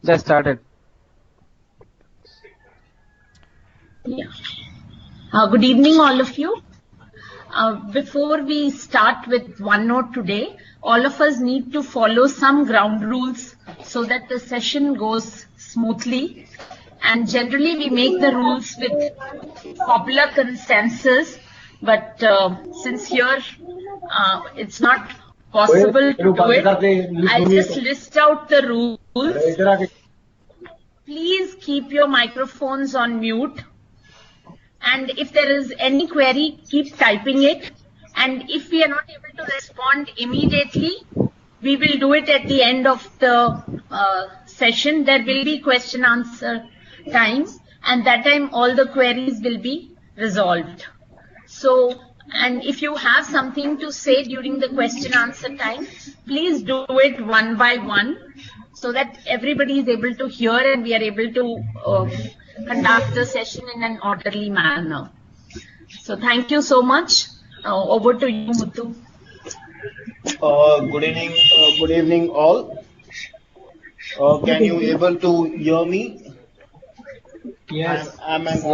Just started. Yeah. Good evening, all of you. Before we start with OneNote today, all of us need to follow some ground rules so that the session goes smoothly. And generally, we make the rules with popular consensus, but since here it's not possible to do it, I'll just list out the rules. Please keep your microphones on mute. And if there is any query, keep typing it. And if we are not able to respond immediately, we will do it at the end of the session. There will be question answer time, and that time all the queries will be resolved. So, and if you have something to say during the question answer time, please do it one by one so that everybody is able to hear and we are able to conduct the session in an orderly manner. So thank you so much. Over to you, Muthu. Good evening all. Can you able to hear me? Yes.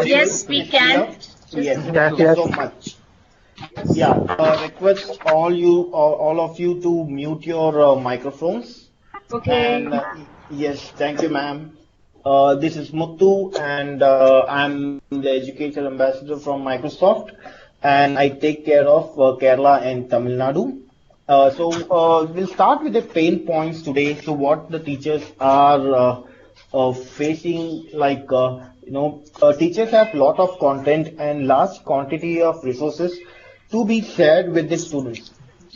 Yes, we can. Yes, thank you so much. Yeah, request all of you to mute your microphones. Okay. And yes, thank you, ma'am. This is Muthu, and I'm the educator ambassador from Microsoft, and I take care of Kerala and Tamil Nadu. So we'll start with the pain points today. So what the teachers are facing, like teachers have lot of content and large quantity of resources to be shared with the students.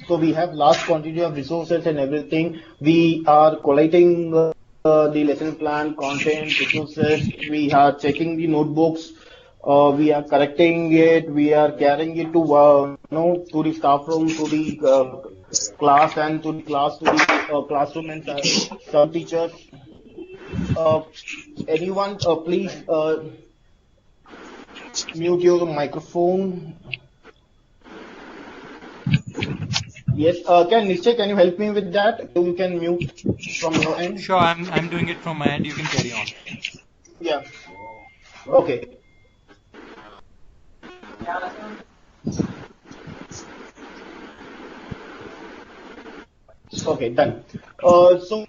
So we have large quantity of resources and everything. We are collating the lesson plan, content, resources. We are checking the notebooks. We are correcting it. We are carrying it to to the staff room, to the class, and to the classroom, and some teachers. Anyone, please mute your microphone. Yes, can you help me with that? You can mute from your end. Sure, I'm doing it from my end. You can carry on. Yeah. Okay. Okay, done. So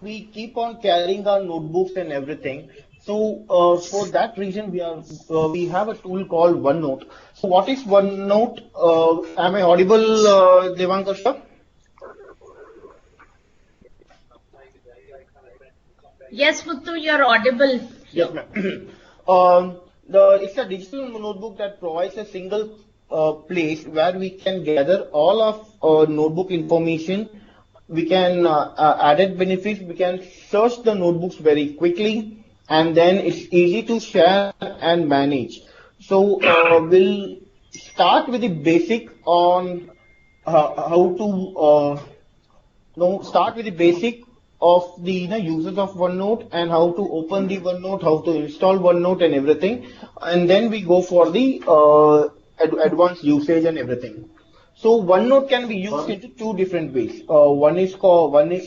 we keep on carrying our notebooks and everything. So for that reason, we have a tool called OneNote. So what is OneNote? Am I audible, Devankar sir? Yes, Muthu, you're audible. Yes, ma'am. It's a digital notebook that provides a single place where we can gather all of notebook information. We can added benefits. We can search the notebooks very quickly, and then it's easy to share and manage. So we'll start with the basic on how to start with the basic of the uses of OneNote and how to open the OneNote, how to install OneNote and everything, and then we go for the advanced usage and everything. So OneNote can be used into two different ways. One is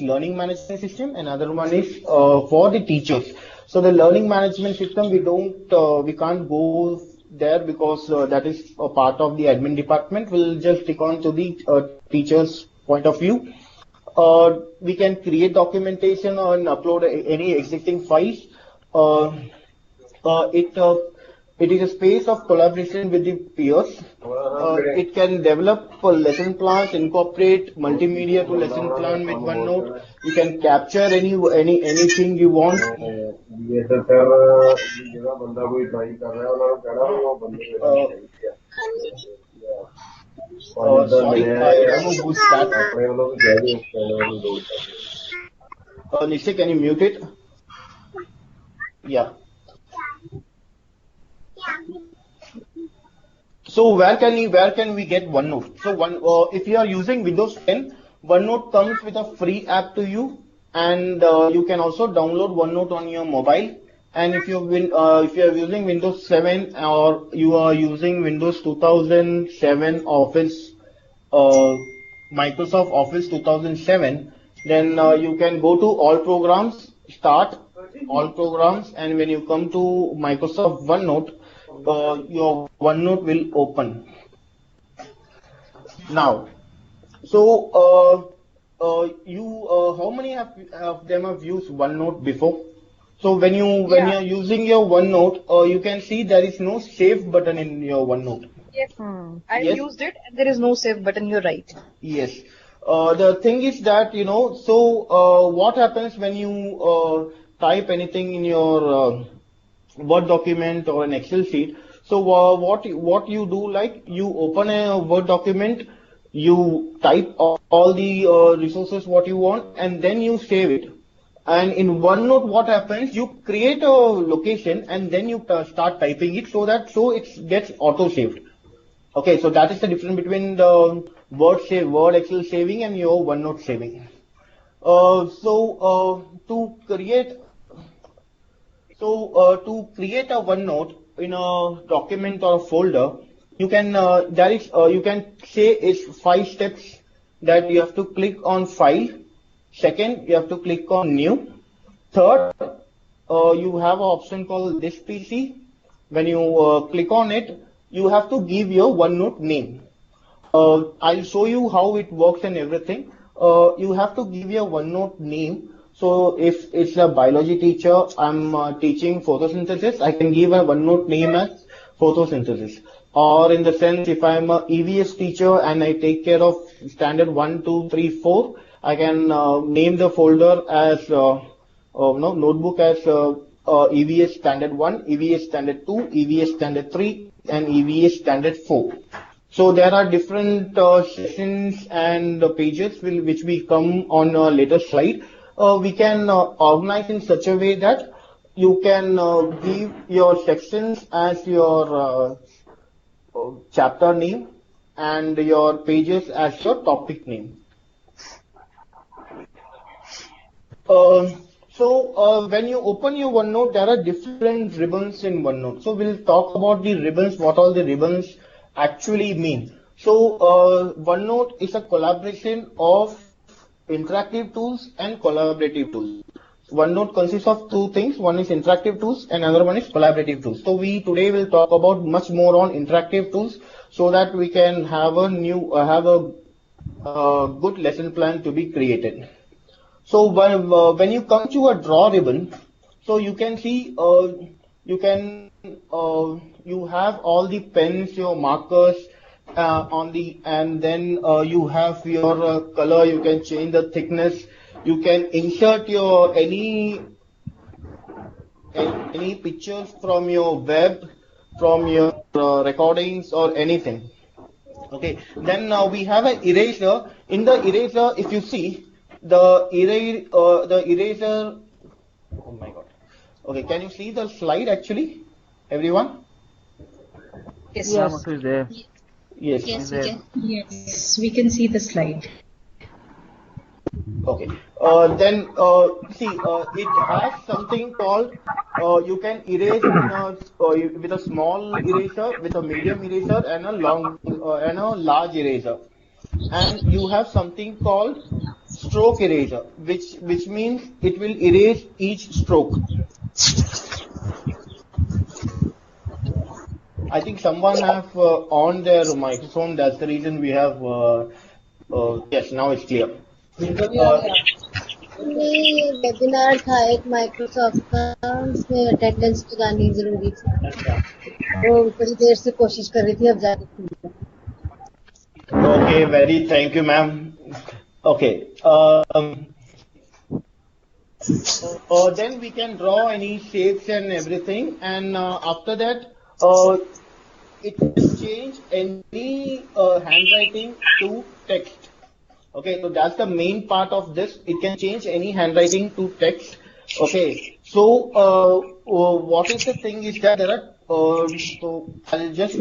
learning management system, and another one is for the teachers. So the learning management system we can't go there because that is a part of the admin department. We'll just stick on to the teachers' point of view. We can create documentation and upload any existing files. It is a space of collaboration with the peers. It can develop lesson plans, incorporate multimedia to lesson plan with OneNote. You can capture anything you want. Sorry, I don't know who's that. Nisha, can you mute it? Yeah. So where can we get OneNote? So if you are using Windows 10, OneNote comes with a free app to you, and you can also download OneNote on your mobile. And if you are using Windows 7 or you are using Windows 2007 Office, Microsoft Office 2007, then you can go to all programs start all programs, and when you come to Microsoft OneNote, your OneNote will open. Now, so how many of them have used OneNote before? So when you're using your OneNote, you can see there is no save button in your OneNote. Yes, I've used it and there is no save button, you're right. Yes. The thing is that, what happens when you type anything in your Word document or an Excel sheet? So what you do, like you open a Word document, you type all the resources what you want, and then you save it. And in OneNote, what happens? You create a location and then you start typing it so it gets auto saved. Okay, so that is the difference between the Word Excel saving and your OneNote saving. To create a OneNote in a document or a folder, you can you can say it's 5 steps that you have to click on File. Second, you have to click on New. Third, you have an option called This PC. When you click on it, you have to give your OneNote name. I'll show you how it works and everything. You have to give your OneNote name. So if it's a biology teacher, I'm teaching photosynthesis, I can give a OneNote name as photosynthesis. Or in the sense, if I'm a EVS teacher and I take care of standard 1, 2, 3, 4, I can name the folder as notebook as EVS standard 1, EVS standard 2, EVS standard 3, and EVS standard 4. So there are different sessions and pages which will come on a later slide. We can organize in such a way that you can give your sections as your chapter name and your pages as your topic name. When you open your OneNote, there are different ribbons in OneNote. So we'll talk about the ribbons, what all the ribbons actually mean. So OneNote is a collaboration of interactive tools and collaborative tools. OneNote consists of two things. One is interactive tools and another one is collaborative tools. So we today will talk about much more on interactive tools so that we can have a good lesson plan to be created. So when you come to a draw ribbon, so you can see you have all the pens, your markers and then you have your color. You can change the thickness. You can insert your any pictures from your web, from your recordings or anything. Okay. Then we have an eraser. In the eraser, if you see the eraser. Oh my God. Okay. Can you see the slide actually, everyone? Yes. Yes. Is there? Yes. Yes, we can. Yes, we can see the slide. Okay. Then see, it has something called you can erase with a small eraser, with a medium eraser, and a large eraser. And you have something called stroke eraser, which means it will erase each stroke. I think someone have on their microphone. That's the reason we have. Yes, now it's clear. Webinar था एक Microsoft का, उसमें attendance लगानी जरूरी थी, वो बड़ी देर से कोशिश कर रही थी, अब जाके खुल गया. Okay, very thank you, ma'am. Okay. Then we can draw any shapes and everything, and after that, it can change any handwriting to text. Okay, so that's the main part of this. It can change any handwriting to text. Okay, so what is the thing is that there are. So I'll just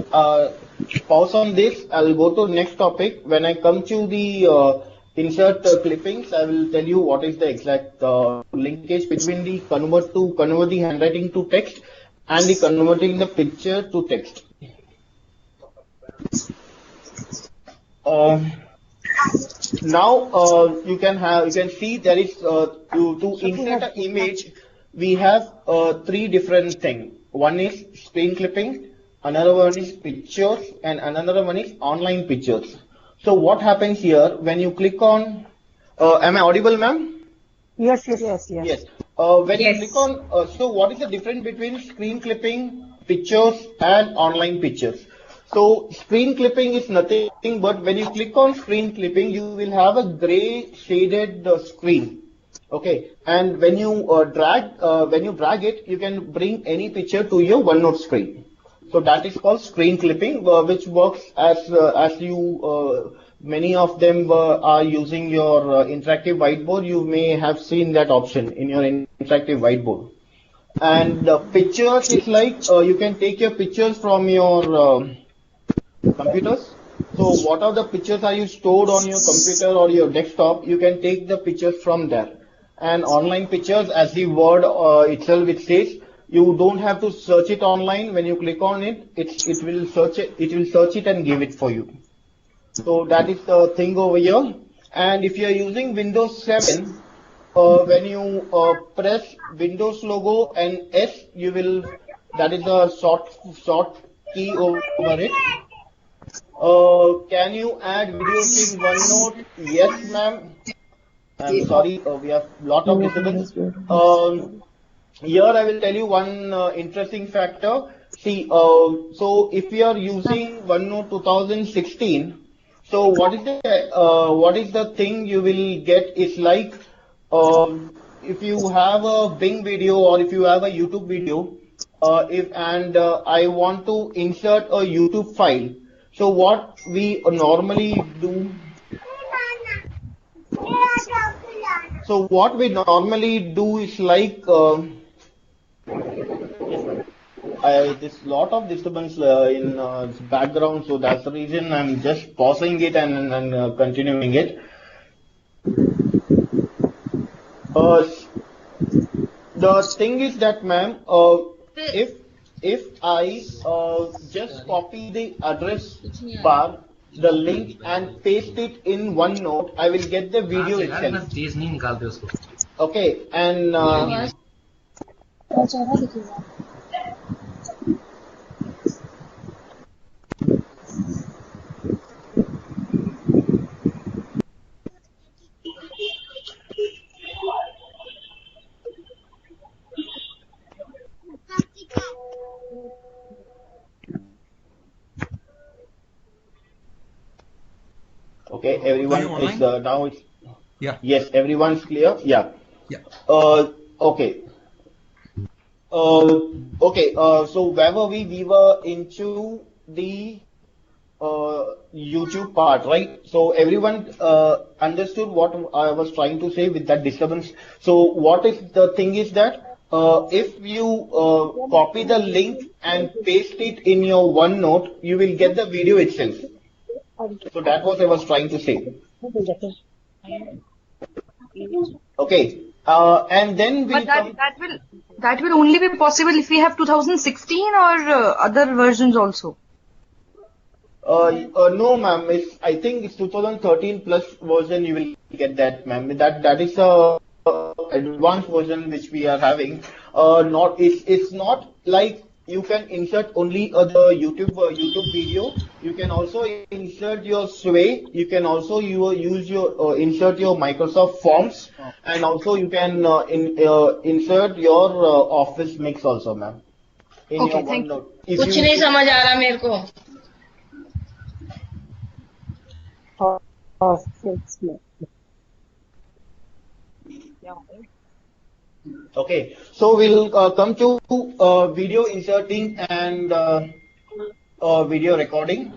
pause on this. I'll go to next topic. When I come to the insert clippings, I will tell you what is the exact linkage between the convert the handwriting to text and the converting the picture to text. Now you can see there is to insert an image we have three different things. One is screen clipping, another one is pictures, and another one is online pictures. So what happens here when you click on? Am I audible, ma'am? Yes, yes, yes, yes. Yes. When you click on, so what is the difference between screen clipping, pictures, and online pictures? So screen clipping is nothing but when you click on screen clipping, you will have a gray shaded screen. Okay. And when you drag it, you can bring any picture to your OneNote screen. So that is called screen clipping, which works as many of them are using your interactive whiteboard. You may have seen that option in your interactive whiteboard. And pictures is like you can take your pictures from your computers. So what are the pictures are you stored on your computer or your desktop? You can take the pictures from there. And online pictures, as the word itself it says, you don't have to search it online. When you click on it, it will search it. It will search it and give it for you. So that is the thing over here. And if you are using Windows 7, when you press Windows logo and S, you will, that is a short key over it. Can you add videos in OneNote? Yes, ma'am. I'm sorry, we have lot of disturbance. Here I will tell you one interesting factor. See, so if you are using OneNote 2016, so what is the thing you will get is like if you have a Bing video or if you have a YouTube video, if and I want to insert a YouTube file. So what we normally do. So what we normally do is like there's lot of disturbance in background, so that's the reason I'm just pausing it and continuing it. The thing is that, ma'am, if I just copy the address bar, the link and paste it in OneNote, I will get the video itself. Okay, and okay, everyone is now it's yes, everyone's clear. Yeah. Okay. Okay. So where were we? We were into the YouTube part, right? So everyone understood what I was trying to say with that disturbance. So what is the thing is that if you copy the link and paste it in your OneNote, you will get the video itself. So that was I was trying to say. Okay. And then but that will only be possible if we have 2016 or other versions also. No, ma'am. I think it's 2013 plus version. You will get that, ma'am. That is a advanced version which we are having. It's not like you can insert only the YouTube video. You can also insert your Sway. You can also use your insert your Microsoft Forms, and also you can insert your Office Mix also, ma'am. In Okay, your thank you. OneNote. कुछ नहीं समझ आ रहा मेरे को. Okay, so we'll come to video inserting and video recording.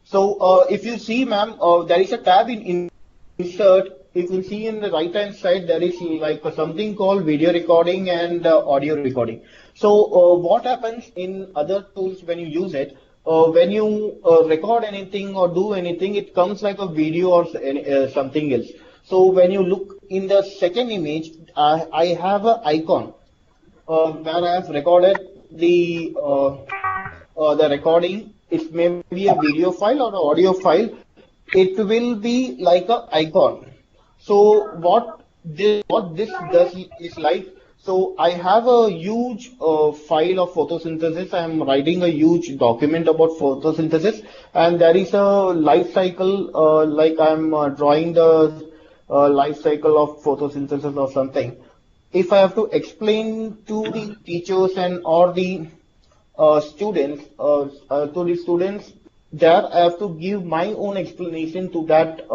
So if you see, ma'am, there is a tab in insert. You can see in the right hand side there is like something called video recording and audio recording. So what happens in other tools when you use it? When you record anything or do anything, it comes like a video or something else. So when you look in the second image, I have an icon where I have recorded the recording. It may be a video file or an audio file. it will be like a icon. So what this does is like, so I have a huge file of photosynthesis. I am writing a huge document about photosynthesis, and there is a life cycle, like I am drawing the life cycle of photosynthesis or something. If I have to explain to the teachers and or the students, to the students, there I have to give my own explanation to that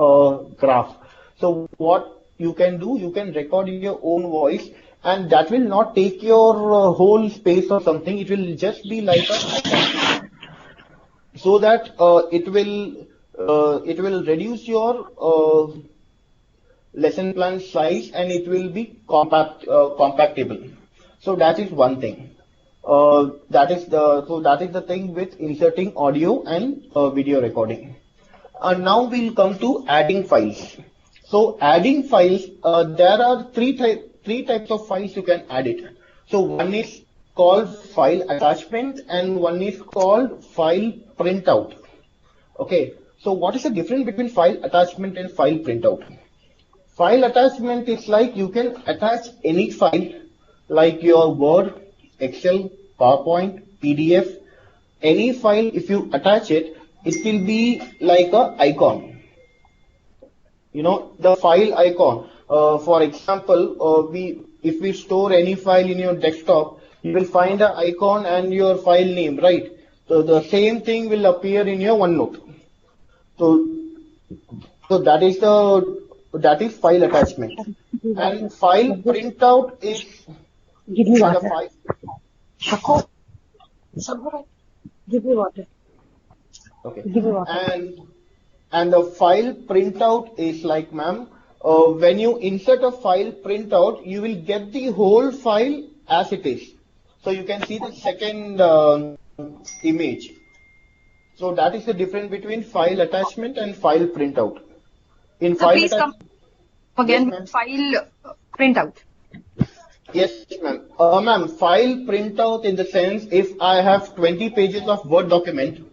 graph. So what you can do, you can record your own voice, and that will not take your whole space or something. It will just be like a icon, so that it will reduce your lesson plan size, and it will be compactable. So that is one thing. That is the thing with inserting audio and video recording. And now we'll come to adding files. So adding files, there are three types of files you can add it. So one is called file attachment, and one is called file printout. Okay. So what is the difference between file attachment and file printout? File attachment is like you can attach any file, like your Word, Excel, PowerPoint, PDF, any file. If you attach it, it will be like a icon. The file icon. For example, if we store any file in your desktop, you will find an icon and your file name, right? So the same thing will appear in your OneNote. So that is file attachment. And file printout is Give me the water. file. Shako. Shako. Give me water. Okay. Give me water. And the file printout is like, ma'am, when you insert a file printout, you will get the whole file as it is. So you can see the second image. So that is the difference between file attachment and file printout. In So file please come again Yes, with file printout. Yes, ma'am. Ma'am, file printout in the sense, if I have 20 pages of Word document,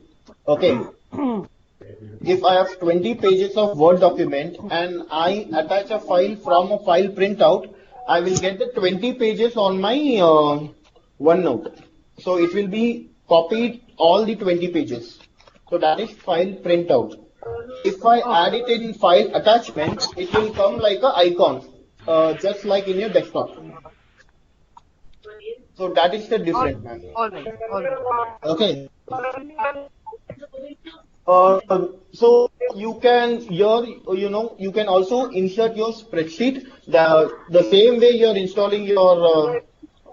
okay. If I have 20 pages of Word document and I attach a file from a file printout, I will get the 20 pages on my OneNote. So it will be copied all the 20 pages. So that is file printout. If I add it in file attachment, it will come like a icon, just like in your desktop. So that is the difference, ma'am. All right. Okay. So you can you can also insert your spreadsheet the same way you're installing your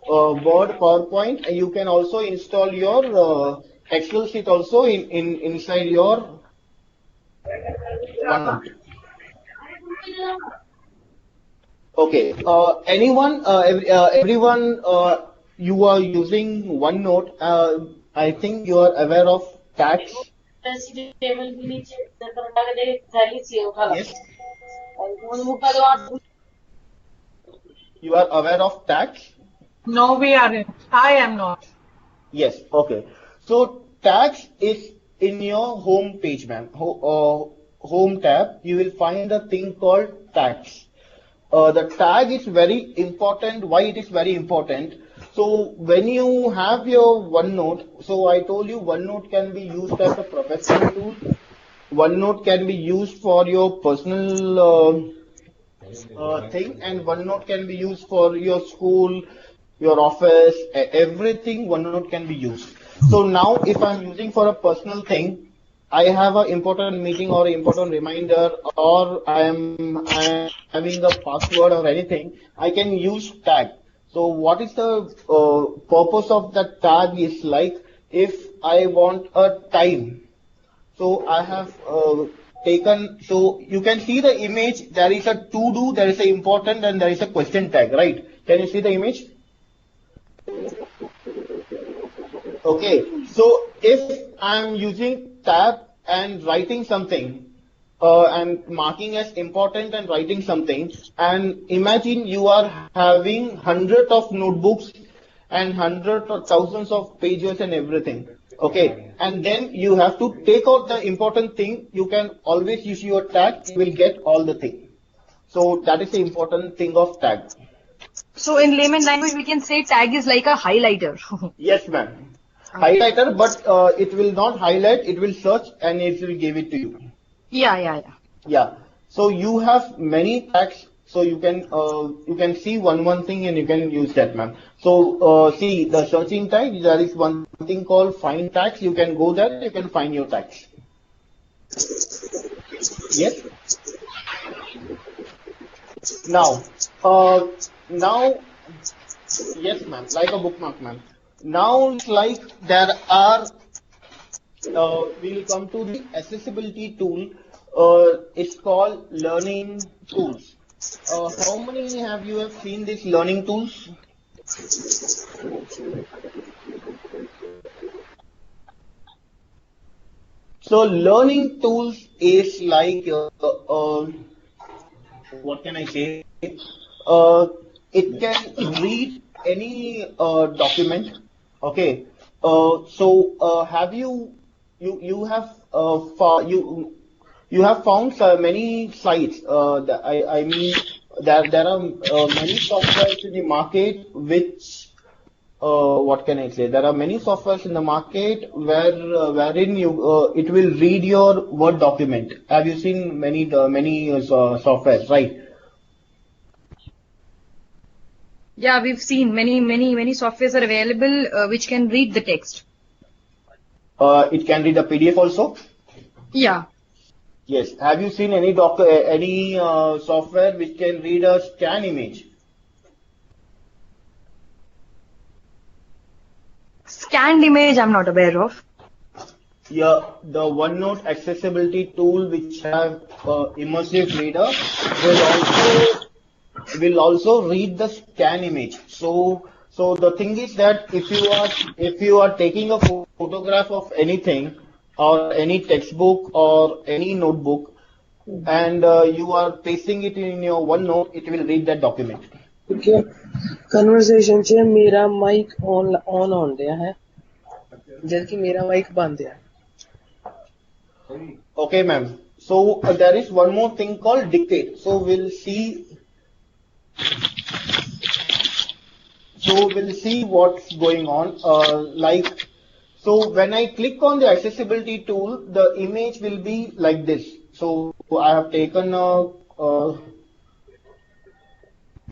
Word, PowerPoint. You can also install your Excel sheet also inside your OneNote. Okay. Everyone, you are using OneNote. I think you are aware of tags. Yes. You are aware of tags? No, we aren't. I am not. Yes. Okay. So tags is in your home page, ma'am. Home tab. You will find a thing called tags. The tag is very important. Why it is very important? So when you have your OneNote, so I told you OneNote can be used as a professional tool. OneNote can be used for your personal thing, and OneNote can be used for your school, your office, everything OneNote can be used. So now if I'm using for a personal thing, I have an important meeting or important reminder, or I am having a password or anything, I can use tag. So what is the purpose of that tag is like, if I want a time. So I have taken, so you can see the image, there is a to do, there is a important, and there is a question tag, right? Can you see the image? Okay, so if I'm using tab and writing something, and marking as important and writing something, and imagine you are having hundreds of notebooks and hundreds or thousands of pages and everything. Okay, and then you have to take out the important thing. You can always use your tag. You will get all the thing. So that is the important thing of tag. So in layman language, we can say tag is like a highlighter. Yes, ma'am. Highlighter, but it will not highlight. It will search and it will give it to you. Yeah. Yeah. So you have many tags. So you can see one thing and you can use that, ma'am. So see the searching tag. There is one thing called find tags. You can go there. You can find your tags. Yes. Now, now, yes, ma'am. Like a bookmark, ma'am. Now it's like there are. We'll come to the accessibility tool. It's called learning tools. How many have you have seen these learning tools? So learning tools is like what can I say? Uh, it can read any document. Okay. Have you have you have found many sites. I mean, there are many softwares in the market which what can I say? There are many softwares in the market wherein it will read your Word document. Have you seen many softwares, right? Yeah, we've seen many softwares are available which can read the text. It can read the PDF also. Yeah. Yes. Have you seen any software which can read a scan image? Scanned image, I'm not aware of. Yeah, the OneNote accessibility tool which have immersive reader will also read the scan image. So the thing is that if you are taking a photograph of anything or any textbook or any notebook and you are pasting it in your OneNote, it will read that document. ठीक है conversation च मेरा mic on on दिया है जबकि मेरा mic बंद है Okay, ma'am. So there is one more thing called dictate. So we'll see. So we'll see what's going on. So when I click on the accessibility tool, the image will be like this. So I have taken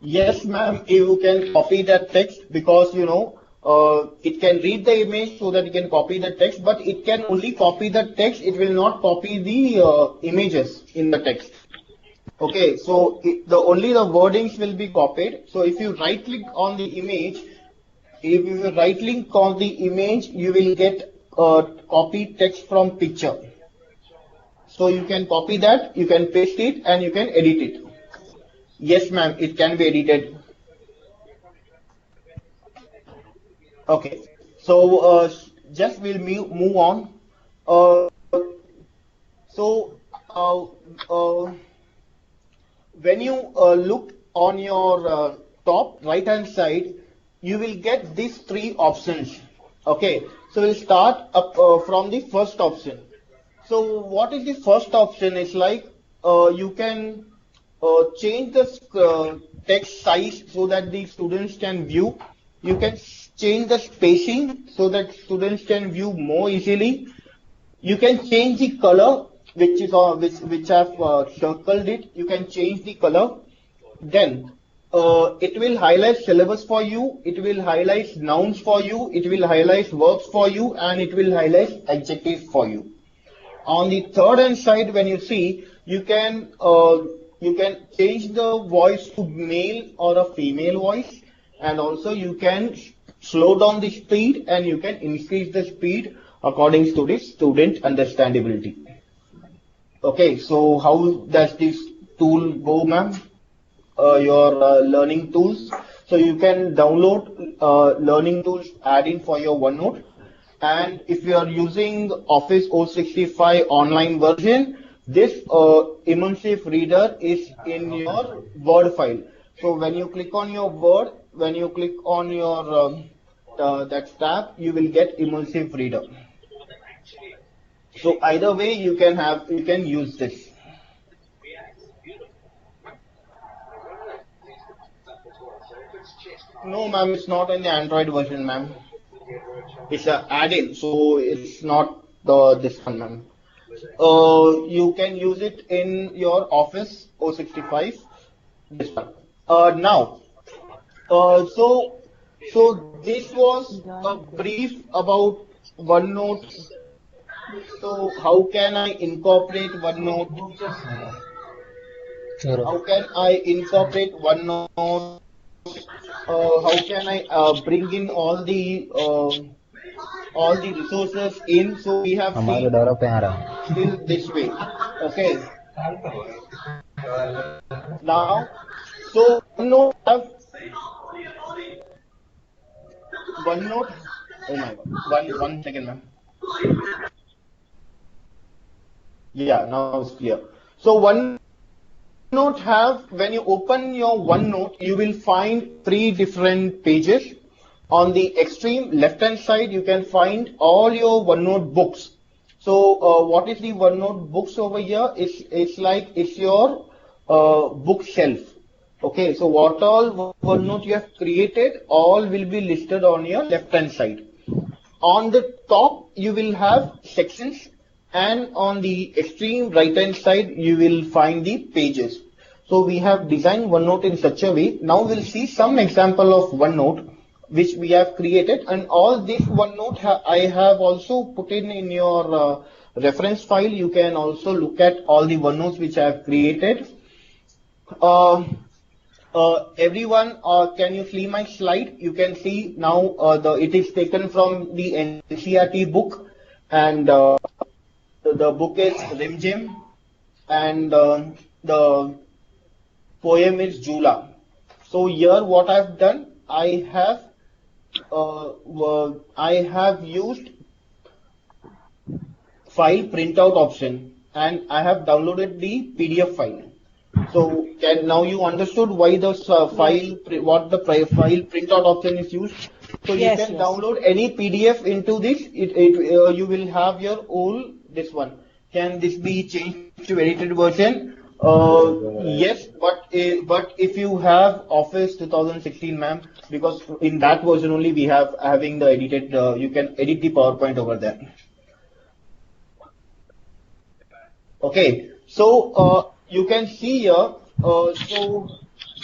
yes, ma'am, you can copy that text because it can read the image so that you can copy the text, but it can only copy the text. It will not copy the images in the text. Okay, so only the wordings will be copied. So if you right click on the image, if you right click on the image, you will get copy text from picture. So you can copy that, you can paste it, and you can edit it. Yes, ma'am, it can be edited. Okay, so just we'll move on. Uh, so when you look on your top right hand side, you will get these three options. Okay, so we'll start up from the first option. So what is the first option? It's like you can change the text size so that the students can view. You can change the spacing so that students can view more easily. You can change the color, which is which I've circled it. You can change the color. Then it will highlight syllabus for you. It will highlight nouns for you. It will highlight verbs for you, and it will highlight adjectives for you. On the third hand side, when you see, you can change the voice to male or a female voice, and also you can slow down the speed and you can increase the speed according to the student understandability. Okay, so how does this tool go, ma'am? Your learning tools. So you can download learning tools add-in for your OneNote. And if you are using Office 065 online version, this immersive reader is in your Word file. So when you click on your Word, when you click on your that tab, you will get immersive reader. So either way, you can use this. No, ma'am, it's not in the Android version, ma'am. It's a add-in, so it's not the this one, ma'am. You can use it in your Office 065. This one. Now, so this was a brief about OneNote. So how can I incorporate OneNote? How can I incorporate OneNote? How can I bring in all the resources in? So we have seen till this way. Okay. Now, so OneNote. Oh my God. One second, ma'am. Yeah, now it's clear. So OneNote have, when you open your OneNote, you will find three different pages. On the extreme left-hand side, you can find all your OneNote books. So what is the OneNote books over here? It's your bookshelf. Okay, so what all OneNote you have created, all will be listed on your left-hand side. On the top, you will have sections, and on the extreme right-hand side, you will find the pages. So we have designed OneNote in such a way. Now we'll see some example of OneNote which we have created, and all this OneNote I have also put in your reference file. You can also look at all the OneNotes which I have created. Everyone, can you see my slide? You can see now it is taken from the NCERT book, and the book is Rimjim, and the poem is Jula. So here what I've done, I have used file printout option, and I have downloaded the PDF file. So now you understood why the file printout option is used. So you can download any PDF into this. You will have your own this one. Can this be changed to edited version? Yes, but if you have Office 2016, ma'am, because in that version only we have having the edited. You can edit the PowerPoint over there. Okay, so you can see here. So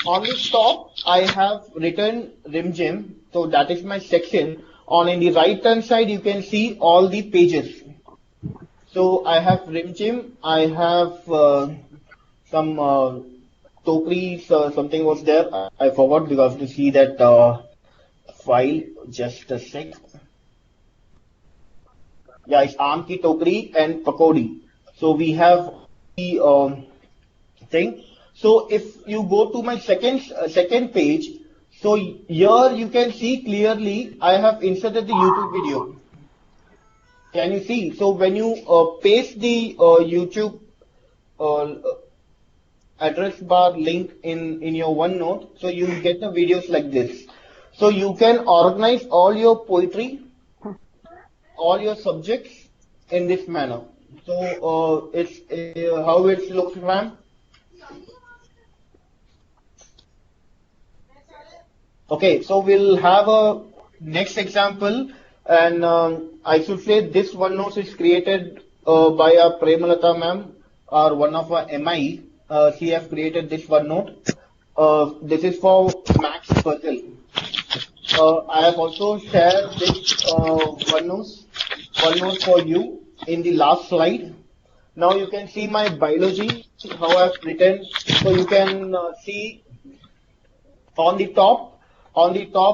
on the top, I have written Rimjim. So that is my section. In the right hand side, you can see all the pages. So I have Rimjim. I have some Tokri. Something was there. I forgot because to see that file. Just a sec. Yeah, it's Aam Ki Tokri and Pakodi. So we have the thing. So if you go to my second page, so here you can see clearly I have inserted the YouTube video. Can you see? So when you paste the YouTube address bar link in your OneNote, so you will get the videos like this. So you can organize all your poetry, all your subjects in this manner. So it's how it looks, ma'am. Okay, so we'll have a next example, and I should say this OneNote is created by our Premalata ma'am, or one of our MI. She has created this OneNote. This is for Max Puzzle. I have also shared this OneNote for you in the last slide. Now you can see my biology, how I've written. So you can see on the top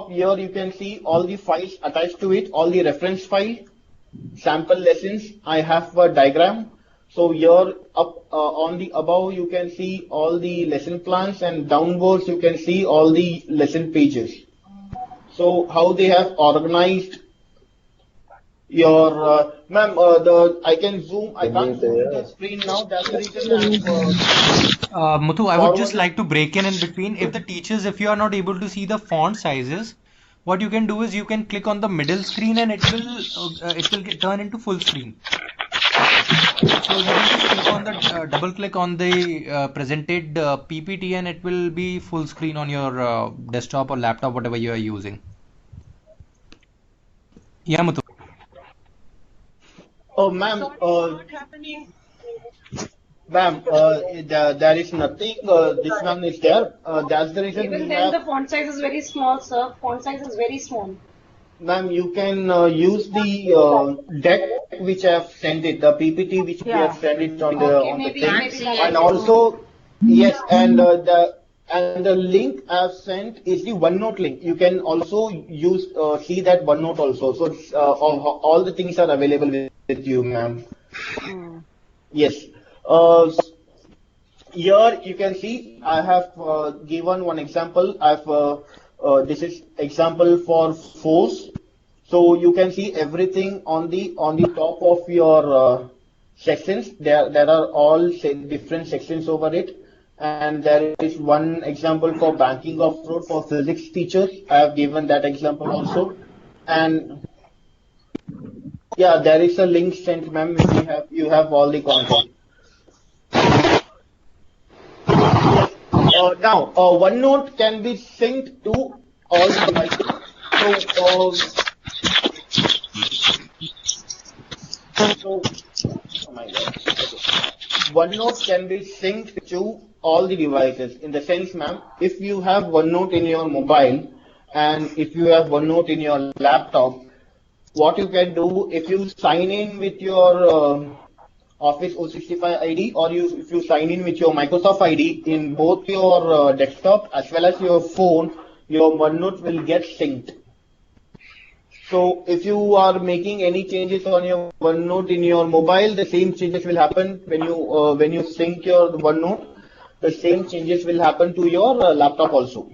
here you can see all the files attached to it, all the reference file, sample lessons. I have a diagram. So here up on the above you can see all the lesson plans, and downwards you can see all the lesson pages. So how they have organized your ma'am, I can't zoom the screen now. That's the reason Muthu, I would just like to break in between. If you are not able to see the font sizes, what you can do is you can click on the middle screen and it will turn into full screen. So you can just click on the double click on the presented PPT and it will be full screen on your desktop or laptop, whatever you are using. Yeah, Muthu. Oh, ma'am, there is nothing. This one is there. That's the reason Even we then, have. the font size is very small, sir. Font size is very small. Ma'am, you can use the deck which I have sent it, the PPT which we have Yeah. sent it on Okay, the maybe thing, that and is also yes, and the link I have sent is the OneNote link. You can also use see that OneNote also. So all the things are available with you, ma'am. Yes. Uh, Here you can see I have given one example. This is example for force. So you can see everything on the top of your sections. There are all different sections over it, and there is one example for banking off road for physics teachers. I have given that example also, and yeah, there is a link sent, ma'am. If you have all the content. Yes. Now, OneNote can be synced to all the devices. Oh my God. Okay. OneNote can be synced to all the devices. In the sense, ma'am, if you have OneNote in your mobile and if you have OneNote in your laptop, what you can do if you sign in with your Office 365 ID or if you sign in with your Microsoft ID in both your desktop as well as your phone, your OneNote will get synced. So if you are making any changes on your OneNote in your mobile, the same changes will happen when you sync your OneNote. The same changes will happen to your laptop also.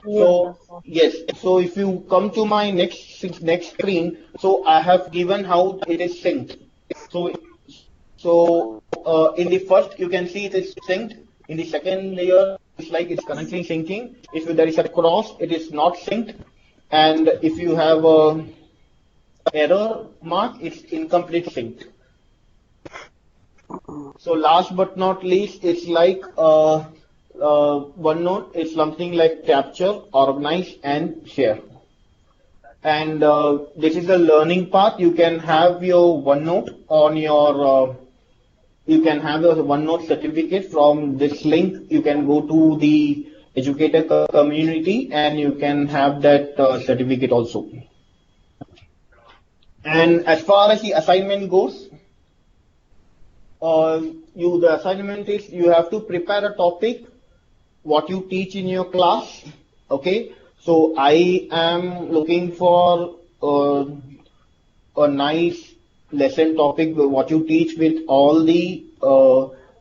So yes, so if you come to my next screen, so I have given how it is synced. So in the first you can see it is synced. In the second layer, it's like it's currently syncing. If there is a cross, it is not synced. And if you have a error mark, it's incomplete sync. So last but not least, it's like OneNote is something like capture, organize, and share. And this is the learning part. You can have your OneNote on your you can have a OneNote certificate from this link. You can go to the educator community and you can have that certificate also. And as far as the assignment goes, the assignment is you have to prepare a topic, what you teach in your class. Okay, so I am looking for a nice lesson topic, what you teach with all the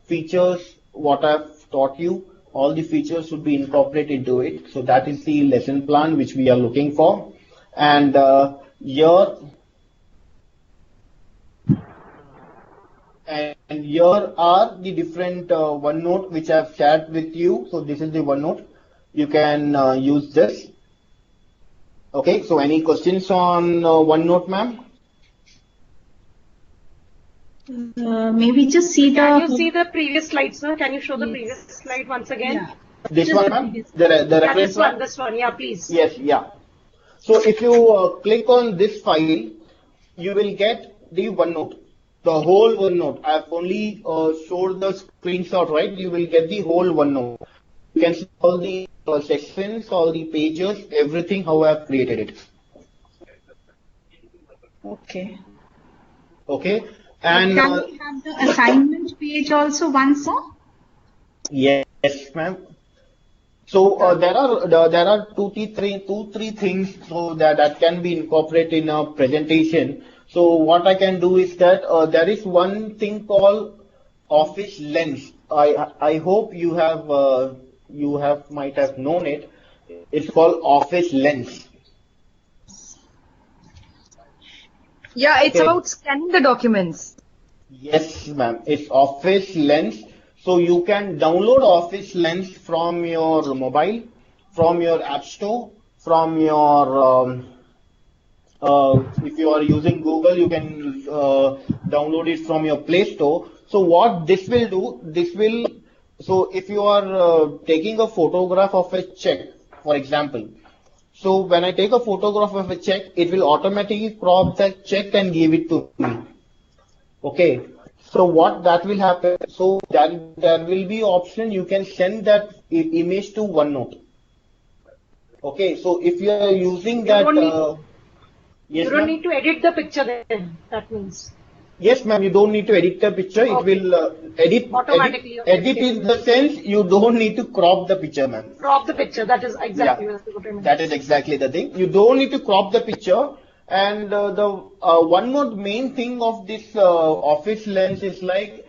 features, what I've taught you, all the features should be incorporated into it. So that is the lesson plan which we are looking for. And here are the different OneNote which I've shared with you. So this is the OneNote. You can use this. Okay, so any questions on OneNote, ma'am? Maybe just see Can the. you see the previous slide, sir? Can you show the previous slide once again? Yeah. This Just one, the ma'am? previous- The Yeah, reference one? this one, yeah, please. Yes, yeah. So if you click on this file, you will get the OneNote, the whole OneNote. I've only showed the screenshot, right? You will get the whole OneNote. You can see all the sections, all the pages, everything, how I've created it. Okay. Okay. And Can we have the assignment page also once more? yes, ma'am. So there are two, three things so that can be incorporated in a presentation. So what I can do is that there is one thing called Office Lens. I hope you have might have known it. It's called Office Lens. Yeah, it's Okay. about scanning the documents. Yes, ma'am. It's Office Lens. So you can download Office Lens from your mobile, from your App Store, from your if you are using Google, you can download it from your Play Store. So what this will do, so if you are taking a photograph of a check, for example, so when I take a photograph of a check, it will automatically crop that check and give it to me. Okay. So what that will happen? So there will be option you can send that image to OneNote. Okay. So if you are using that, yes, You don't ma'am. need to edit the picture then. That means Yes, ma'am. You don't need to edit the picture. It Okay. will edit. Automatically, Edit in the sense you don't need to crop the picture, ma'am. crop the picture. That is exactly Yeah, what I meant. that is exactly the thing. You don't need to crop the picture. And the one more main thing of this office lens is like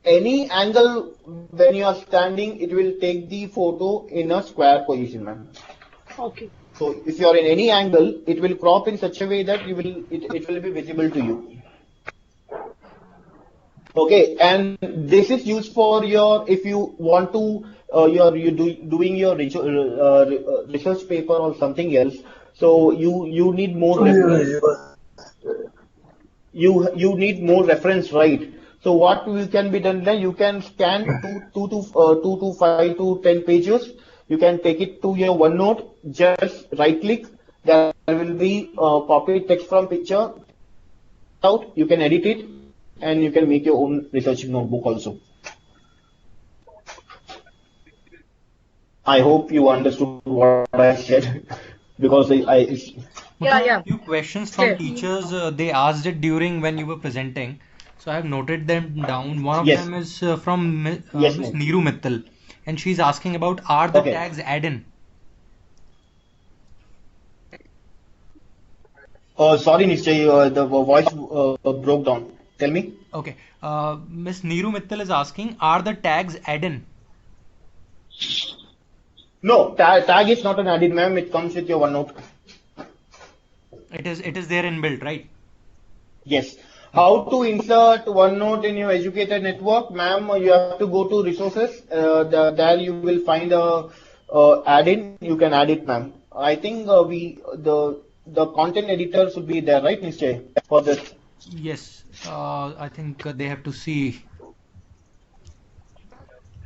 any angle when you are standing, it will take the photo in a square position, ma'am. Okay. So if you are in any angle, it will crop in such a way that it will be visible to you. Okay, and this is used for your if you want to doing your research paper or something else. So you need more reference. You need more reference, right? So what can be done then? You can scan two to 5 to 10 pages. You can take it to your OneNote. Just right click. There will be copy text from picture out. You can edit it, and you can make your own research notebook also. I hope you understood what I said because Muthu, few questions from teachers. They asked it during when you were presenting, so I have noted them down. One of yes, them is from yes, Miss ma'am. Neeru Mittal, and she's asking about are the Okay. tags add-in? Sorry, Nishchay, the voice broke down. Tell me. Okay. Miss Neeru Mittal is asking, are the tags add-in? No, tag is not an added, ma'am. It comes with your OneNote. It is there inbuilt, right? Yes. How to insert OneNote in your educator network, ma'am? You have to go to resources. There you will find a add-in. You can add it, ma'am. I think the content editor should be there, right, Nishchay, for this? Yes. I think they have to see.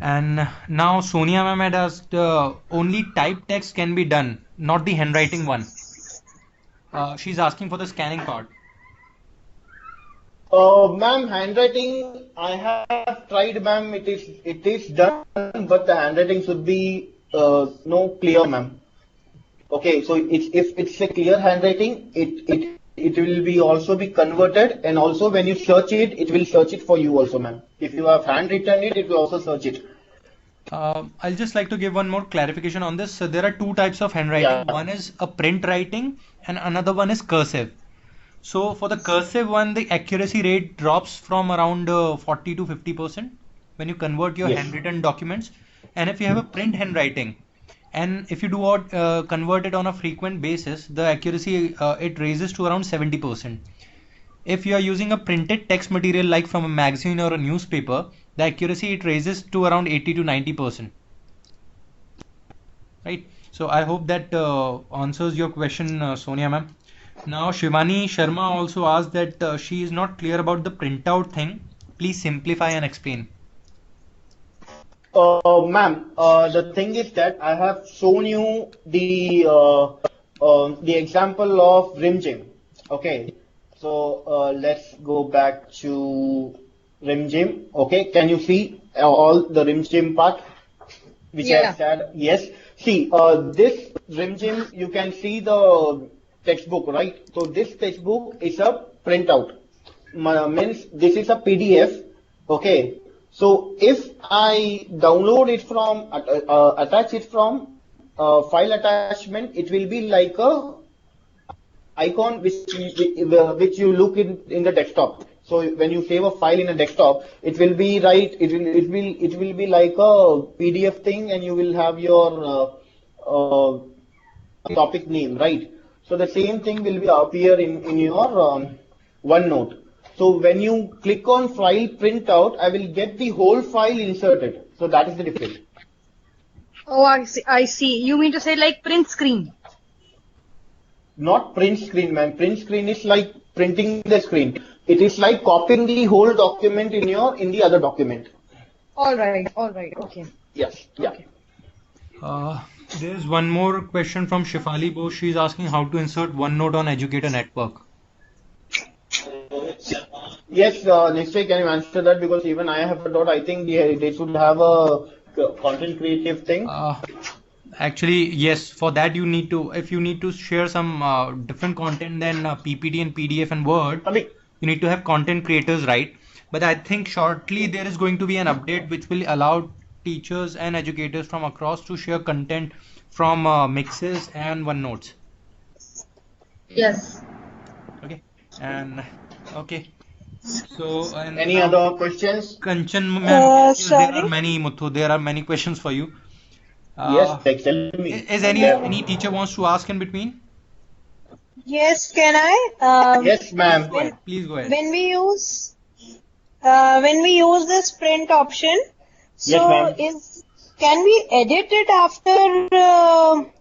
And now Sonia ma'am had asked, only typed text can be done, not the handwriting one. She's asking for the scanning part. Ma'am, handwriting, I have tried, ma'am. It is done, but the handwriting should be no clear, ma'am. Okay, so if it's a clear handwriting, it will be also be converted, and also when you search it, it will search it for you also, ma'am. If you have handwritten it, it will also search it. I'll just like to give one more clarification on this. So there are two types of handwriting. Yeah. One is a print writing, and another one is cursive. So for the cursive one, the accuracy rate drops from around 40 to 50% when you convert your Yes. handwritten documents. And if you have a print handwriting, and if you do convert it on a frequent basis, the accuracy it raises to around 70%. If you are using a printed text material like from a magazine or a newspaper, the accuracy it raises to around 80 to 90%. Right. So I hope that answers your question, Sonia ma'am. Now Shivani Sharma also asked that she is not clear about the printout thing. Please simplify and explain. Ma'am, the thing is that I have shown you the example of RimGym. Okay, so let's go back to RimGym. Okay, can you see all the RimGym part which I said? Yes. See, this RimGym, you can see the textbook, right? So this textbook is a printout. Means this is a PDF. Okay. So if I download it from, attach it from file attachment, it will be like a icon which you look in the desktop. So when you save a file in a desktop, it will be it will be like a PDF thing, and you will have your topic name, right? So the same thing will be appear in your OneNote. So when you click on file printout, I will get the whole file inserted. So that is the difference. Oh, I see. You mean to say like print screen? Not print screen, man. Print screen is like printing the screen. It is like copying the whole document in the other document. All right. Okay. Yes. Yeah. Okay. There's one more question from Shifali Bose. She's asking how to insert OneNote on Educator Network. Yes, Nischay, can you answer that? Because even I have a doubt. I think they should have a content creative thing. Actually, yes, for that you need to, if you need to share some different content than PPT and PDF and Word, I mean, you need to have content creators, right? But I think shortly there is going to be an update which will allow teachers and educators from across to share content from Mixes and OneNotes. Yes. Okay, and okay. So, and any now other questions? Kanchan ma'am, yes, there are Sorry. many, Muthu, there are many questions for you. Yes, tell me. Is any teacher wants to ask in between? Yes, can I? Yes, ma'am. Go ahead. Please go ahead. When we use this print option, Yes, so ma'am. can we edit it after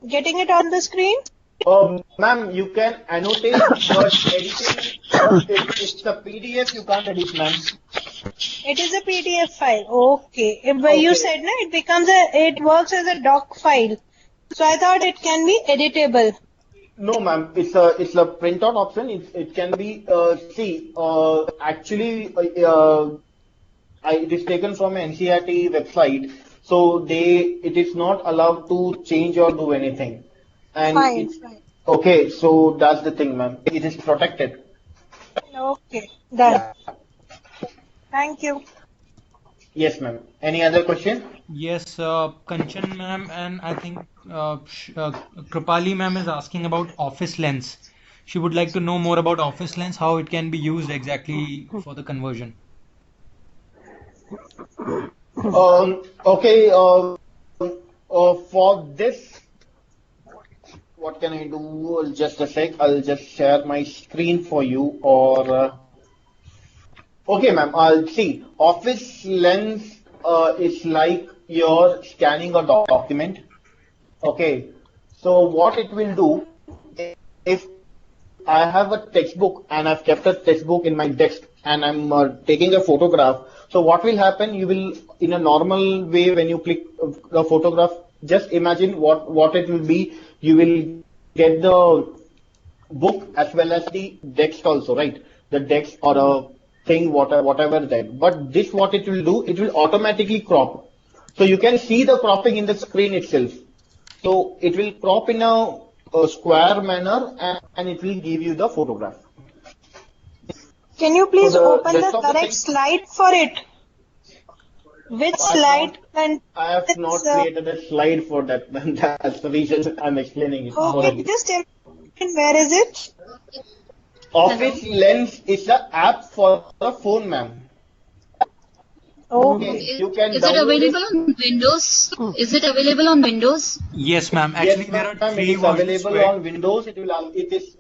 getting it on the screen? Ma'am, you can annotate, but editing, if it's a PDF, you can't edit, ma'am. It is a PDF file. Okay. But you Okay. said it works as a doc file. So I thought it can be editable. No, ma'am. It's a printout option. It can be actually it is taken from an NCERT website, so it is not allowed to change or do anything. And Fine. okay, so that's the thing, ma'am. It is protected. Okay. Done. Yeah. Thank you. Yes, ma'am. Any other question? Yes, Kanchan ma'am, and I think Kripali ma'am is asking about Office Lens. She would like to know more about Office Lens, how it can be used exactly for the conversion. Okay. For this, what can I do? Just a sec. I'll just share my screen for you. Okay, ma'am. I'll see. Office Lens is like you're scanning a document. Okay. So what it will do, if I have a textbook and I've kept a textbook in my desk and I'm taking a photograph. So what will happen? You will, in a normal way, when you click the photograph, just imagine what it will be. You will get the book as well as the text also, right? The text or a thing, whatever that. But this, what it will do, it will automatically crop. So you can see the cropping in the screen itself. So it will crop in a square manner and it will give you the photograph. Can you please So the open the rest of the correct thing- slide for it? Which slide? I have not created a slide for that. That's the reason I'm explaining it. Okay, just tell me where is it? Office Lens is an app for the phone, ma'am. Okay. Okay, you can Is it download available on Windows? Is it available on Windows? Yes, ma'am. Yes, Actually, there are ma'am, it three is versions available to it. on Windows. It is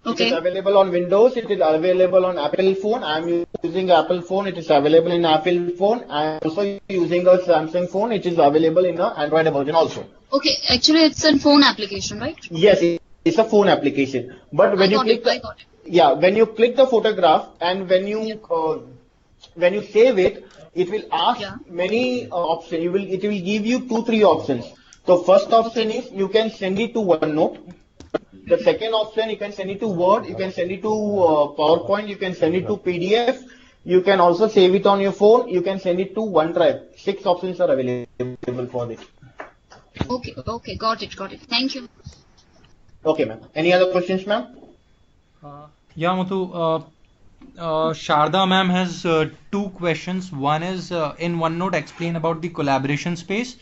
Okay. available on Windows. It is available on Apple phone. I'm using Apple phone. It is available in Apple phone. I'm also using a Samsung phone. It is available in the Android version also. Okay. Actually, it's a phone application, right? Yes, it's a phone application. But when you click I got it. yeah, when you click the photograph and when you save it, it will ask Yeah. many options. It will give you 2-3 options. So first option is you can send it to OneNote. The second option, you can send it to Word, you can send it to PowerPoint, you can send it to PDF, you can also save it on your phone, you can send it to OneDrive. 6 options are available for this. Okay. Okay. Got it. Thank you. Okay, ma'am. Any other questions, ma'am? Yeah, Muthu. Sharda ma'am has two questions. One is in OneNote, explain about the collaboration space.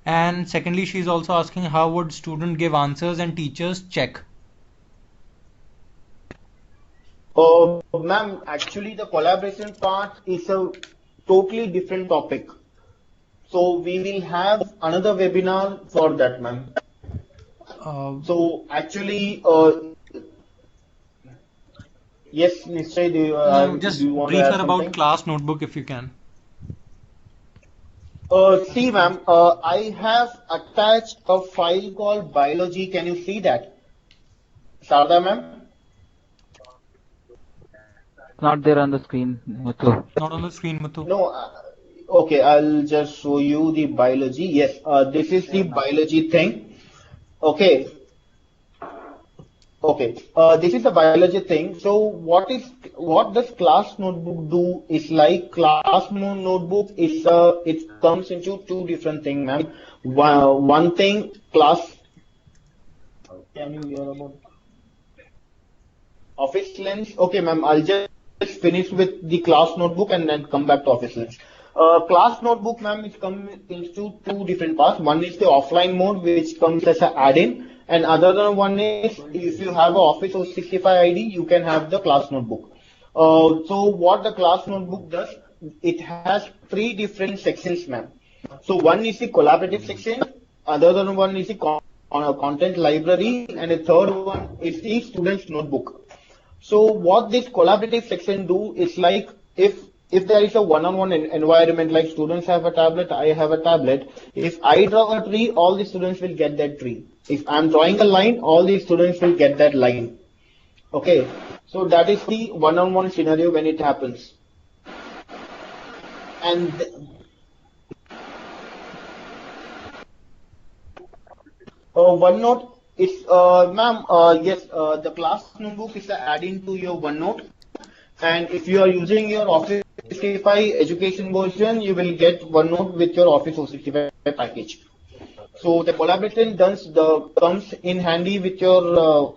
And secondly, she's also asking how would student give answers and teachers check? Ma'am, actually the collaboration part is a totally different topic. So we will have another webinar for that, ma'am. So actually, yes, Nischay, Just do you want to brief add her about something? class notebook if you can. See, ma'am, I have attached a file called biology. Can you see that? Sharda, ma'am? not there on the screen, Muthu. Not on the screen, Muthu. No, okay, I'll just show you the biology. Yes, this is the biology thing. Okay, okay. This is the biology thing. So what does class notebook do? Is like class notebook is it comes into two different things, ma'am. One thing class. Can you hear about Office Lens? Okay, ma'am. I'll just finish with the class notebook and then come back to Office Lens. Class notebook, ma'am, it comes into two different parts. One is the offline mode, which comes as an add-in, and other one is if you have a Office 365 ID, you can have the class notebook. So what the class notebook does, it has three different sections, ma'am. So one is the collaborative section, other one is the content library, and the third one is the student's notebook. So what this collaborative section do is like if there is a one-on-one environment, like students have a tablet, I have a tablet. If I draw a tree, all the students will get that tree. If I'm drawing a line, all the students will get that line. Okay, so that is the one-on-one scenario when it happens. And OneNote is, ma'am, yes, the class notebook is the add-in to your OneNote. And if you are using your Office 365 education version, you will get OneNote with your Office 365 package. So the collaboration comes in handy with your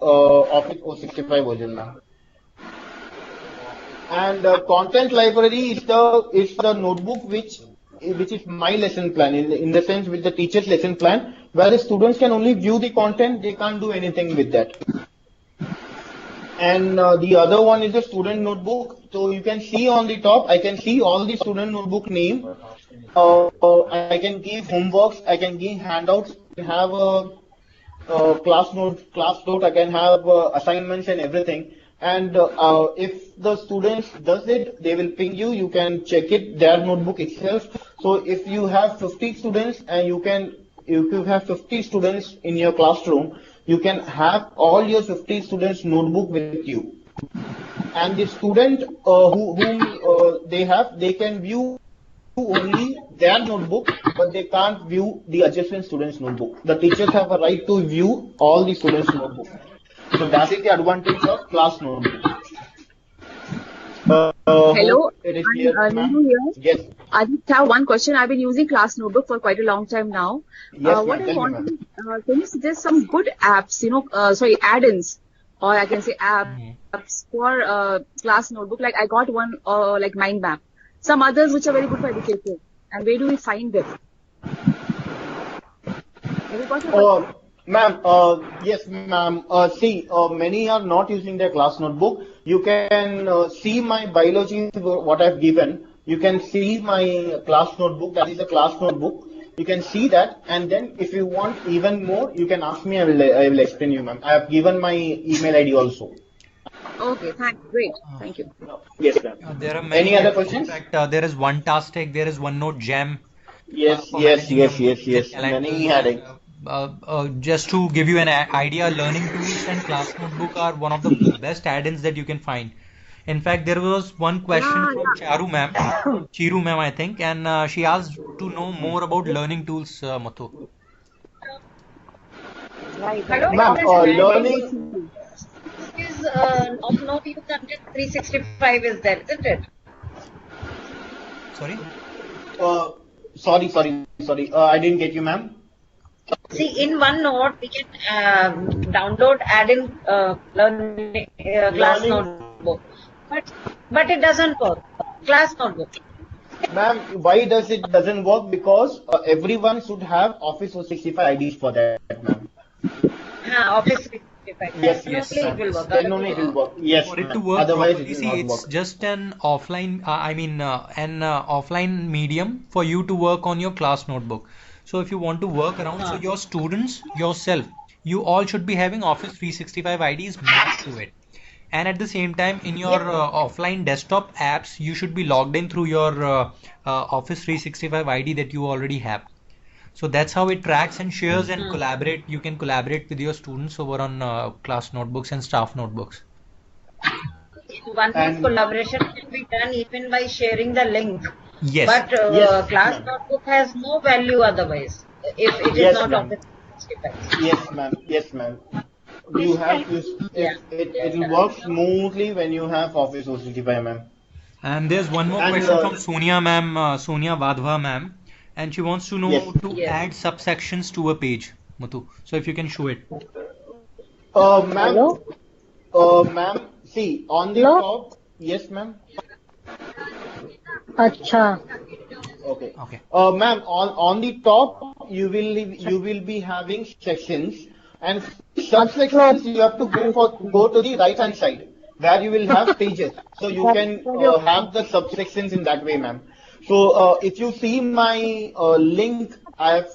Office 365 version, ma'am. And content library is the notebook which is my lesson plan in the sense with the teacher's lesson plan, where the students can only view the content, they can't do anything with that. And the other one is the student notebook. So you can see on the top, I can see all the student notebook name. I can give homeworks, I can give handouts, I can have a class note, I can have assignments and everything. And if the students does it, they will ping you. You can check it, their notebook itself. So if you have 50 students and if you have 50 students in your classroom, you can have all your 50 students notebook with you. And the student whom they can view only their notebook, but they can't view the adjacent students' notebook. The teachers have a right to view all the students' notebook. So that is the advantage of class notebook. Hello, it is I'm clear, ma'am. Neetu here. Yes. I just have one question. I've been using Class Notebook for quite a long time now. Yes, What ma'am. I Tell me, want ma'am. can you suggest some good apps, add-ins, or I can say apps for Class Notebook? Like I got one, like Mind Map. Some others which are very good for education. And where do we find them? Have you got a Ma'am, yes, ma'am. See, many are not using their class notebook. You can see my biology, what I've given. You can see my class notebook. That is a class notebook. You can see that, and then if you want even more, you can ask me. I will explain you, ma'am. I have given my email ID also. Okay, thanks. Great. Thank you. Yes, ma'am. There are many. Any other questions? In fact, there is OneTask, there is OneNote Gem. Yes, For yes, managing yes, your yes, yes. calendar. Many heading. Just to give you an idea, learning tools and class notebook are one of the best add-ins that you can find. In fact, there was one question from Chiru ma'am, I think, and she asked to know more about learning tools, Mathu. Hello, Ma'am, Mr. learning. Is of no use until 365 is there, isn't it? Sorry? Sorry. I didn't get you, ma'am. See, in OneNote, we can download, add in learning class Learning. notebook. But it doesn't work. Class notebook. Ma'am, why doesn't work? Because everyone should have Office 365 IDs for that, ma'am. Office 365. Yes, Then yes, only ma'am. it will work. Then only it will work. Yes, For it to ma'am. work Otherwise, properly, it will see, not it's work. just an offline, offline medium for you to work on your class notebook. So if you want to work around, so your students, yourself, you all should be having Office 365 IDs mapped to it. And at the same time, in your offline desktop apps, you should be logged in through your Office 365 ID that you already have. So that's how it tracks and shares and collaborate. You can collaborate with your students over on class notebooks and staff notebooks. OneNote And collaboration can be done even by sharing the link. Yes. But yes, class ma'am. notebook has no value otherwise if it is Yes, not of ma'am. the device. Yes, ma'am. Yes, ma'am. You This have can you, Yeah. it will work smoothly when you have Office 365, ma'am. And there's one more And question from Sonia ma'am, Sonia Vadhva ma'am, and she wants to yes, know to Yes. add subsections to a page, Muthu. So if you can show it. ma'am, Hello? ma'am. See on the Hello? top. Yes, ma'am. अच्छा. Okay. Okay. Ma'am, on the top you will be having sections, and subsections you have to go to the right hand side where you will have pages. So you can have the subsections in that way, ma'am. So if you see my link, I have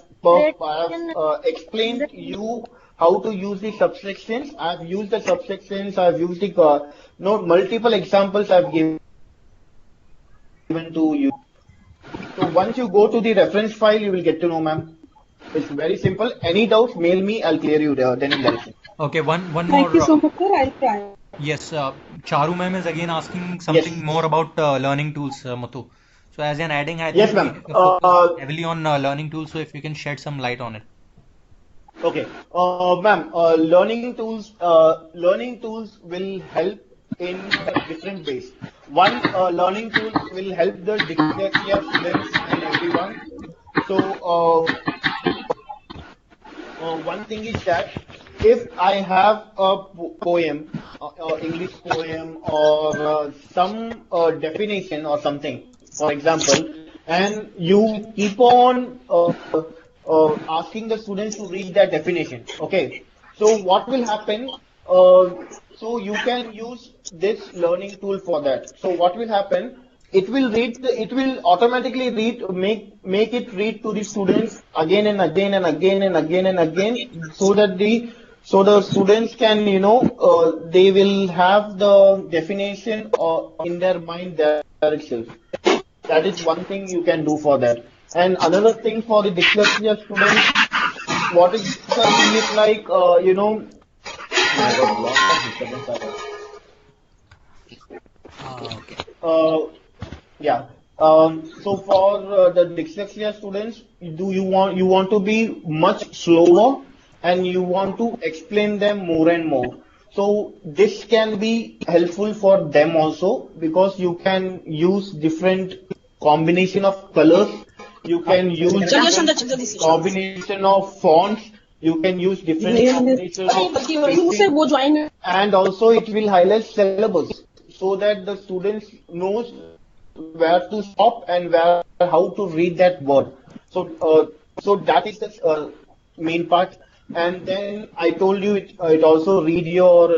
explained you how to use the subsections. I've used the subsections. I've used the no multiple examples I've given to you. So once you go to the reference file, you will get to know, ma'am. It's very simple. Any doubts, mail me. I'll clear you there, then in direction. Okay, one Thank you more. so much, sir. I'll try. Yes, Charu ma'am is again asking Yes. something more about learning tools, Muthu. So as an adding, I Yes, think we ma'am. focus heavily on learning tools. So if you can shed some light on it. Okay. Ma'am, learning tools will help in different ways. One, learning tools will help the dyslexia students and everyone. So, one thing is that if I have a poem, English poem, or some definition or something, for example, and you keep on asking the students to read that definition, okay? So what will happen? So you can use this learning tool for that. So what will happen? It will automatically make it read to the students again and again and again and again and again, so that the students can, they will have the definition in their mind there itself. That is one thing you can do for that. And another thing for the dyslexia students, what is the thing is like, I got a lot of disturbance. Okay. Yeah. So for the dyslexia students, you want to be much slower, and you want to explain them more and more. So this can be helpful for them also, because you can use different combination of colors. You can use different combination of fonts. You can use different combination of spacing, and also it will highlight syllabus, so that the students knows where to stop and where how to read that word. So that is the main part. And then I told you it also read your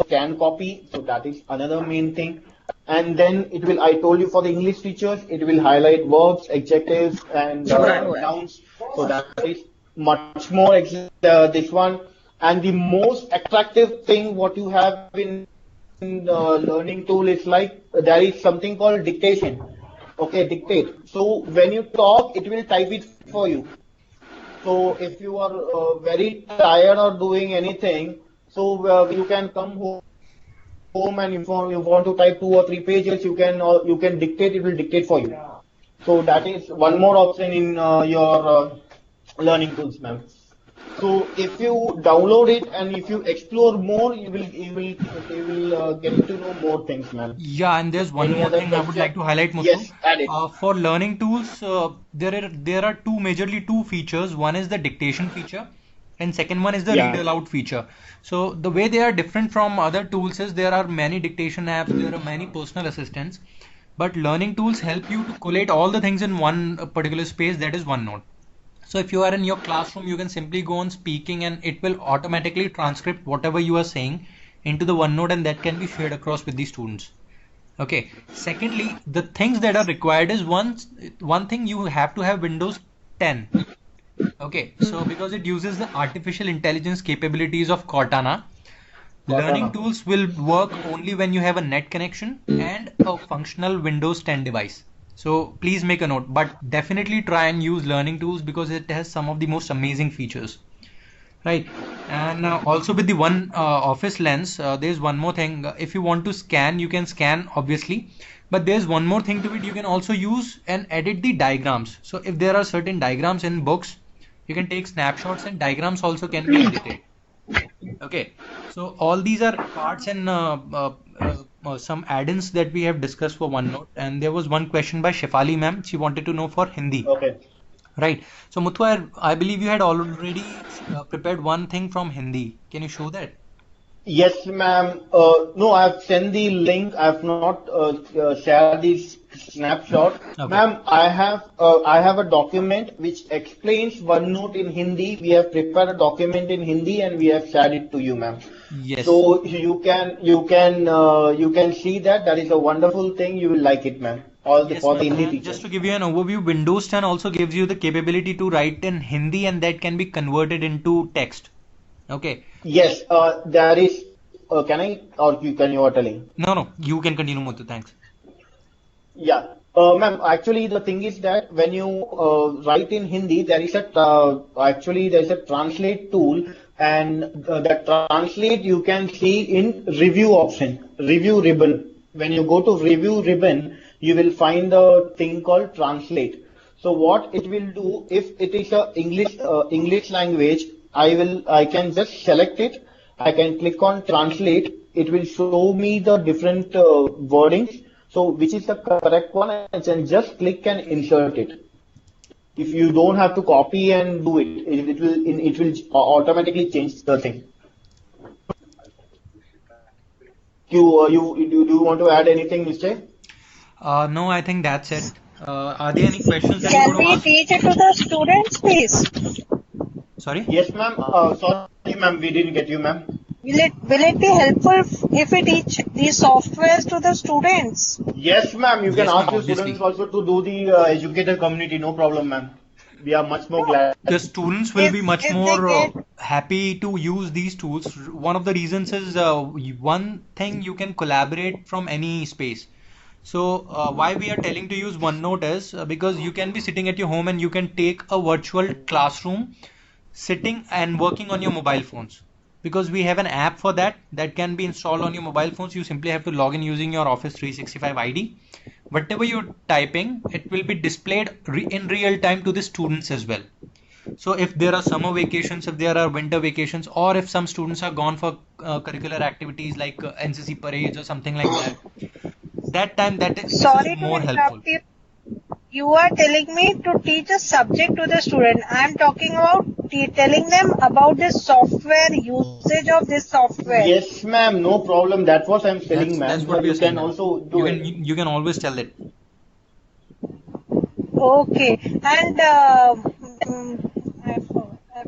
scan copy. So that is another main thing. And then it will, I told you, for the English teachers, it will highlight verbs, adjectives, and nouns. So that is much more this one. And the most attractive thing what you have in learning tool is like there is something called dictation. Okay, dictate. So when you talk, it will type it for you. So if you are very tired or doing anything, so you can come home and you want to type 2 or 3 pages, you can dictate. It will dictate for you. So that is one more option in your learning tools, ma'am. So if you download it and if you explore more, you will get to know more things, ma'am. Yeah, and there's one Any more other thing I would like question? to highlight, Muthu. Yes, add it. For learning tools, there are majorly two features. One is the dictation feature, and second one is the read Yeah. aloud feature. So the way they are different from other tools is there are many dictation apps, there are many personal assistants, but learning tools help you to collate all the things in one particular space, that is OneNote. So if you are in your classroom, you can simply go on speaking and it will automatically transcript whatever you are saying into the OneNote, and that can be shared across with the students. Okay. Secondly, the things that are required is one thing, you have to have Windows 10. Okay. So because it uses the artificial intelligence capabilities of Cortana, learning tools will work only when you have a net connection and a functional Windows 10 device. So please make a note, but definitely try and use learning tools because it has some of the most amazing features. Right. And also with the one office lens, there's one more thing. If you want to scan, you can scan obviously, but there's one more thing to it. You can also use and edit the diagrams. So if there are certain diagrams in books, you can take snapshots and diagrams also can be edited. Okay, so all these are parts and some add-ins that we have discussed for OneNote. And there was one question by Shefali ma'am. She wanted to know for Hindi. Okay. Right. So Muthu, I believe you had already prepared one thing from Hindi. Can you show that? Yes, ma'am. No, I've sent the link. I've not shared the snapshot. Okay. Ma'am, I have a document which explains OneNote in Hindi. We have prepared a document in Hindi and we have shared it to you, ma'am. Yes. So you can see that. That is a wonderful thing. You will like it, ma'am. Yes, For the ma'am. Hindi And teachers. just to give you an overview, Windows 10 also gives you the capability to write in Hindi and that can be converted into text. Okay. Yes, there is. Can I or you are telling? No, you can continue, Muthu. Thanks. Yeah, ma'am. Actually, the thing is that when you write in Hindi, there is a translate tool, and that translate you can see in review option, review ribbon. When you go to review ribbon, you will find the thing called translate. So what it will do, if it is a English language, I can just select it. I can click on translate. It will show me the different wordings. So which is the correct one, and then just click and insert it. If you don't have to copy and do it, it will automatically change the thing. Do you want to add anything, Mr.? No, I think that's it. Are there any questions that you Can want to we ask? teach it to the students, please? Sorry? Yes, ma'am. Sorry, ma'am. We didn't get you, ma'am. Will it be helpful if we teach these softwares to the students? Yes, ma'am. You can Yes, ask ma'am, your obviously. students also to do the educator community. No problem, ma'am. We are much more glad. The students will be much if they more get- happy to use these tools. One of the reasons is one thing, you can collaborate from any space. So why we are telling to use OneNote is because you can be sitting at your home and you can take a virtual classroom sitting and working on your mobile phones. Because we have an app for that can be installed on your mobile phones. You simply have to log in using your Office 365 ID. Whatever you're typing, it will be displayed in real time to the students as well. So if there are summer vacations, if there are winter vacations, or if some students are gone for curricular activities like NCC parades or something like that time this Sorry is to more helpful. interrupt you. You are telling me to teach a subject to the student. I am talking about telling them about this software, usage of this software. Yes, ma'am. No problem. That's what I'm telling, ma'am. That's what But we are you saying, can ma'am. also do it. You can always tell it. Okay. And I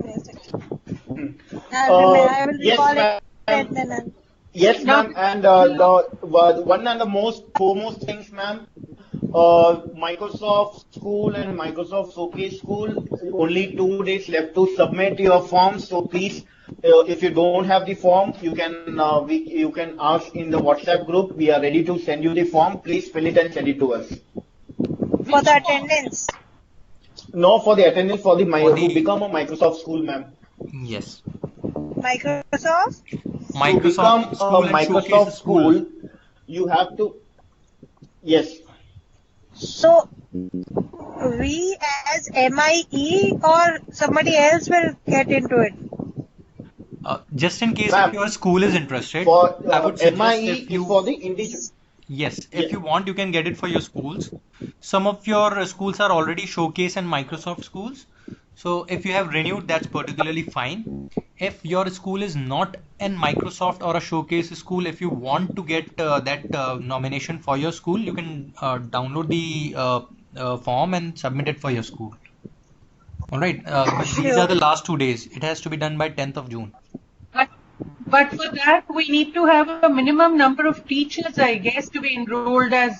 missed it. I will Yes, recall ma'am. it and then Yes, ma'am. And the one and the most foremost things, ma'am. Microsoft School and Microsoft Showcase School. Only 2 days left to submit your forms. So please, if you don't have the form, you can ask in the WhatsApp group. We are ready to send you the form. Please fill it and send it to us. for the attendance. No, for the attendance for the For to the- become a Microsoft School, ma'am. Yes. Microsoft. To Microsoft become School a and Microsoft Showcase School, you have to. Yes. So we as MIE or somebody else will get into it. Just in case Ma'am, if your school is interested, For I would suggest MIE if is you for the individual. yes, if Yes. you want, you can get it for your schools. Some of your schools are already Showcase and Microsoft schools. So if you have renewed, that's particularly fine. If your school is not in Microsoft or a Showcase school, if you want to get that nomination for your school, you can download the form and submit it for your school. All right. But these are the last 2 days. It has to be done by 10th of June. But for that, we need to have a minimum number of teachers, I guess, to be enrolled as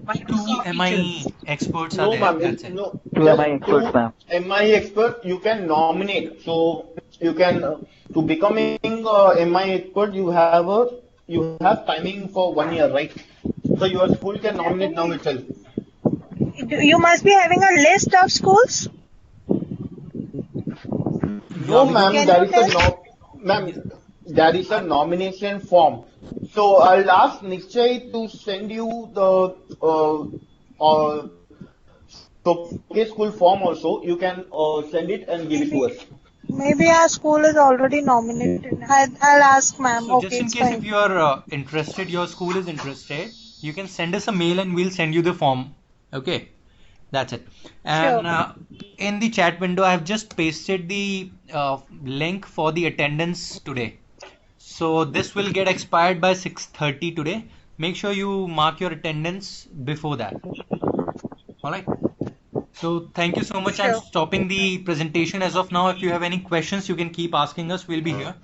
Microsoft Two MIE teachers. experts are No, there. ma'am. That's it. No, Two just MI experts, ma'am. MIE expert you can nominate. So you can to becoming MIE expert you have timing for 1 year, right? So your school can nominate now itself. You must be having a list of schools. No, Yeah, because ma'am, Can there you is a tell? no, ma'am, yes, there is a nomination form. So I'll ask Nikshay to send you the showcase school form also. You can send it and give it to Maybe us. maybe our school is already nominated. I'll ask ma'am. so Okay, just in it's case if fine. you are interested, your school is interested, you can send us a mail and we'll send you the form. Okay, that's it. And Sure. in the chat window, I have just pasted the link for the attendance today. So this will get expired by 6:30 today. Make sure you mark your attendance before that. All right. So thank you so much. I'm Sure. stopping the presentation as of now. If you have any questions, you can keep asking us. We'll be here.